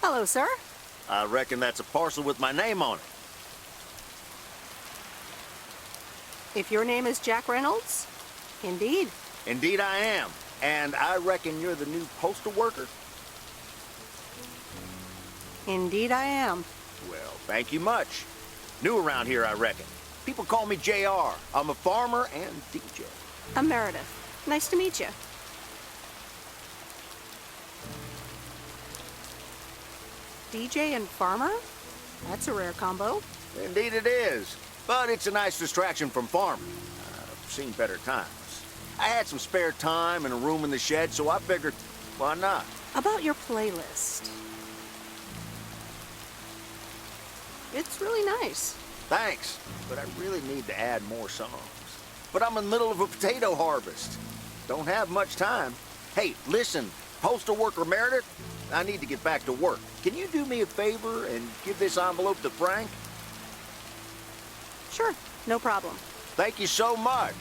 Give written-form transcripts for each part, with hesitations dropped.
Hello, sir. I reckon that's a parcel with my name on it. If your name is Jack Reynolds, indeed. Indeed I am. And I reckon you're the new postal worker? Indeed I am. Well, thank you much. New around here, I reckon. People call me JR. I'm a farmer and DJ. I'm Meredith. Nice to meet you. DJ and farmer? That's a rare combo. Indeed it is. But it's a nice distraction from farming. I've seen better times. I had some spare time and a room in the shed, so I figured, why not? About your playlist. It's really nice. Thanks, but I really need to add more songs. But I'm in the middle of a potato harvest. Don't have much time. Hey, listen, postal worker Meredith, I need to get back to work. Can you do me a favor and give this envelope to Frank? Sure, no problem. Thank you so much.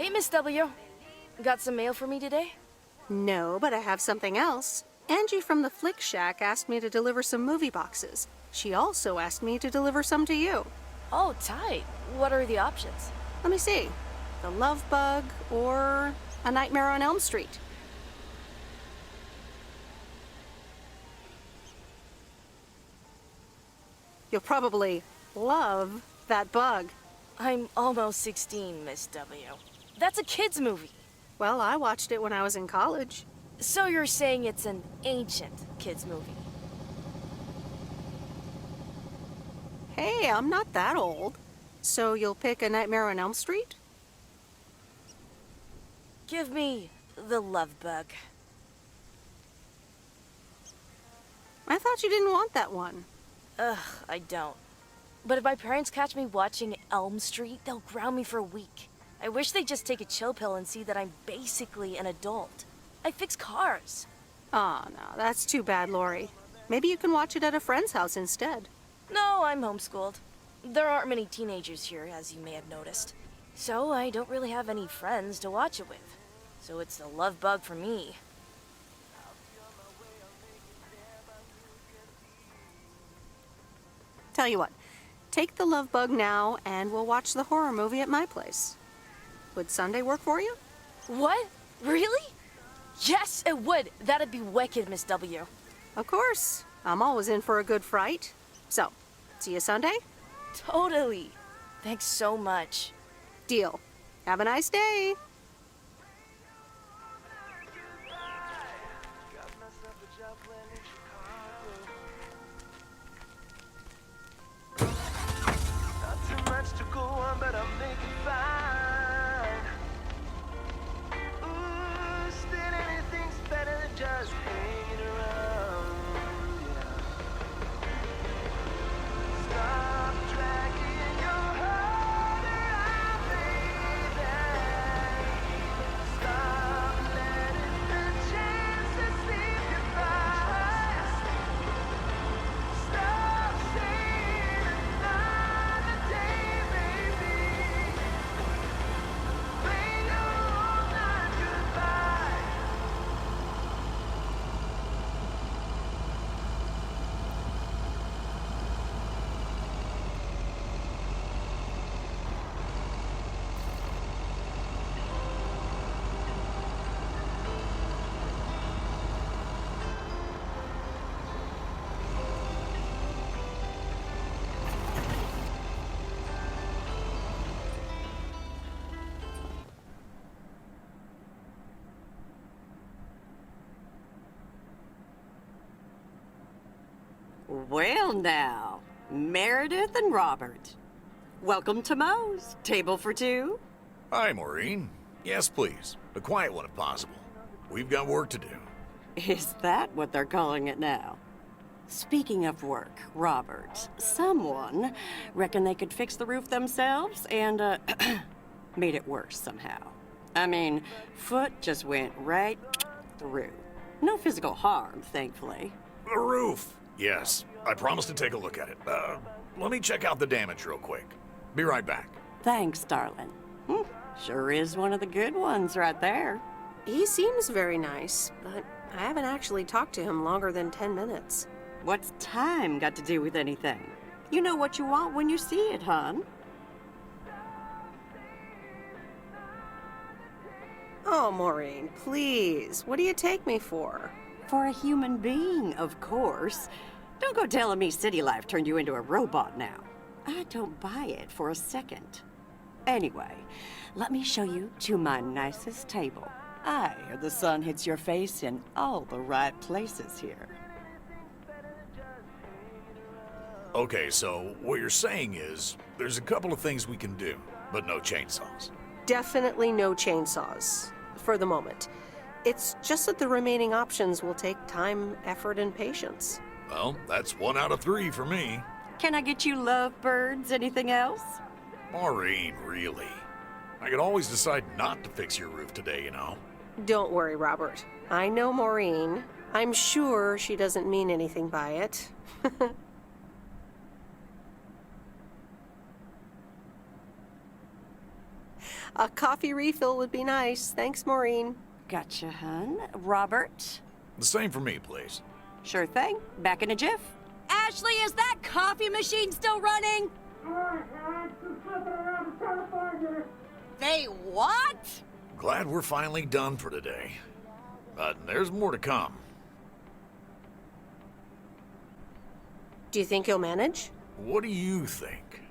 Hey, Miss W. Got some mail for me today? No, but I have something else. Angie from the Flick Shack asked me to deliver some movie boxes. She also asked me to deliver some to you. Oh, tight. What are the options? Let me see. The Love Bug or A Nightmare on Elm Street. You'll probably love that bug. I'm almost 16, Miss W. That's a kid's movie. Well, I watched it when I was in college. So you're saying it's an ancient kid's movie? Hey, I'm not that old. So you'll pick A Nightmare on Elm Street? Give me The Love Bug. I thought you didn't want that one. Ugh, I don't. But if my parents catch me watching Elm Street, they'll ground me for a week. I wish they'd just take a chill pill and see that I'm basically an adult. I fix cars. Oh, no, that's too bad, Lori. Maybe you can watch it at a friend's house instead. No, I'm homeschooled. There aren't many teenagers here, as you may have noticed. So I don't really have any friends to watch it with. So it's a love bug for me. Tell you what, take the love bug now and we'll watch the horror movie at my place. Would Sunday work for you? What? Really? Yes, it would. That'd be wicked, Miss W. Of course. I'm always in for a good fright. So, see you Sunday? Totally. Thanks so much. Deal. Have a nice day. Not too much to go on, but I'll make it fine. Ooh, still anything's better than just hanging around. Yeah. Stop dragging your heart around, baby. Stop letting the chances slip you by. Stop saying another day, baby. Play your own night goodbye. Well now, Meredith and Robert. Welcome to Moe's. Table for two? Hi, Maureen. Yes, please. A quiet one if possible. We've got work to do. Is that what they're calling it now? Speaking of work, Robert, someone reckoned they could fix the roof themselves and, made it worse somehow. I mean, foot just went right through. No physical harm, thankfully. The roof. Yes, I promised to take a look at it. Let me check out the damage real quick. Be right back. Thanks, darling. Sure is one of the good ones right there. He seems very nice, but I haven't actually talked to him longer than 10 minutes. What's time got to do with anything? You know what you want when you see it, hon. Oh, Maureen, please. What do you take me for? For a human being, of course. Don't go telling me city life turned you into a robot now. I don't buy it for a second. Anyway, let me show you to my nicest table. I hear the sun hits your face in all the right places here. Okay, so what you're saying is there's a couple of things we can do, but no chainsaws. Definitely no chainsaws. For the moment. It's just that the remaining options will take time, effort, and patience. Well, that's 1 out of 3 for me. Can I get you lovebirds? Anything else? Maureen, really? I could always decide not to fix your roof today, you know. Don't worry, Robert. I know Maureen. I'm sure she doesn't mean anything by it. A coffee refill would be nice. Thanks, Maureen. Gotcha, hun. Robert? The same for me, please. Sure thing. Back in a jiff. Ashley, is that coffee machine still running? They what? Glad we're finally done for today. But there's more to come. Do you think he'll manage? What do you think?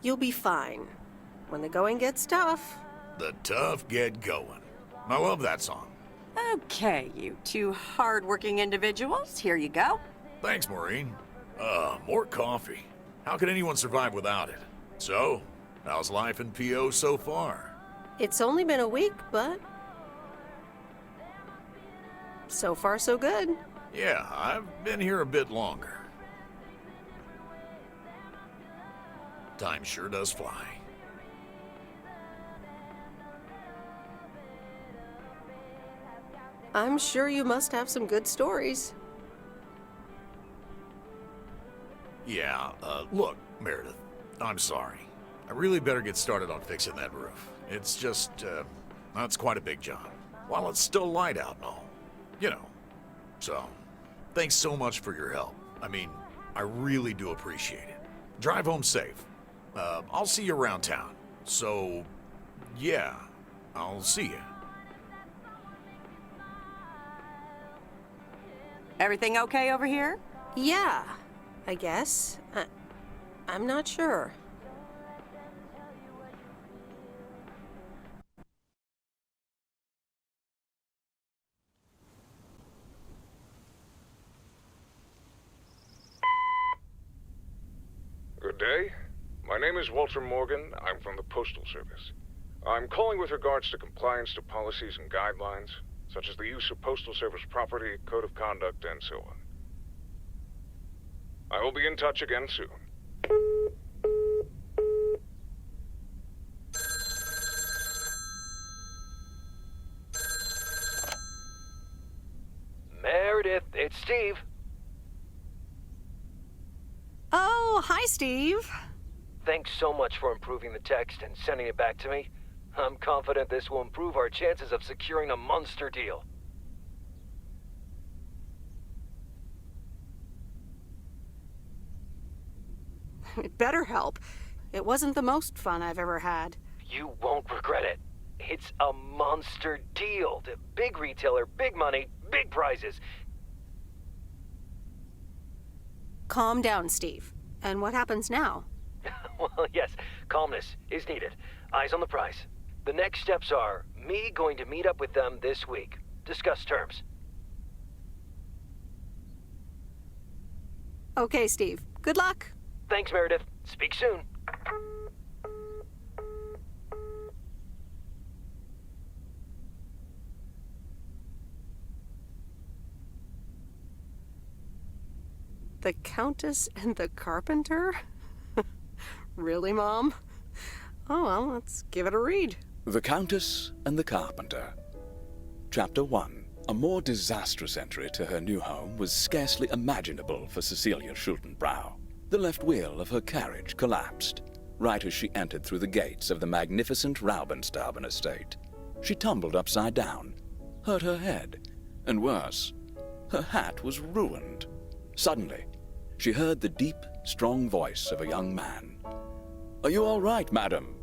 You'll be fine. When the going gets tough. The tough get going. I love that song. Okay, you two hard-working individuals. Here you go. Thanks, Maureen. More coffee. How could anyone survive without it? So, how's life in PO so far? It's only been a week, but so far so good. Yeah, I've been here a bit longer. Time sure does fly. I'm sure you must have some good stories. Yeah, look, Meredith, I'm sorry. I really better get started on fixing that roof. It's just, that's quite a big job. While it's still light out and all. You know. So, thanks so much for your help. I mean, I really do appreciate it. Drive home safe. I'll see you around town. So, yeah, I'll see you. Everything okay over here? Yeah, I guess. I'm not sure. Good day. My name is Walter Morgan. I'm from the Postal Service. I'm calling with regards to compliance to policies and guidelines, such as the use of Postal Service property, code of conduct, and so on. I will be in touch again soon. Meredith, it's Steve. Oh, hi, Steve. Thanks so much for improving the text and sending it back to me. I'm confident this will improve our chances of securing a monster deal. It better help. It wasn't the most fun I've ever had. You won't regret it. It's a monster deal. The big retailer, big money, big prizes. Calm down, Steve. And what happens now? Well, yes, calmness is needed. Eyes on the prize. The next steps are me going to meet up with them this week. Discuss terms. Okay, Steve. Good luck. Thanks, Meredith. Speak soon. The Countess and the Carpenter? Really, Mom? Oh, well, let's give it a read. The Countess and the Carpenter. Chapter 1. A more disastrous entry to her new home was scarcely imaginable for Cecilia Schultenbrow. The left wheel of her carriage collapsed, right as she entered through the gates of the magnificent Raubenstaben estate. She tumbled upside down, hurt her head, and worse, her hat was ruined. Suddenly, she heard the deep, strong voice of a young man. "Are you all right, madam?"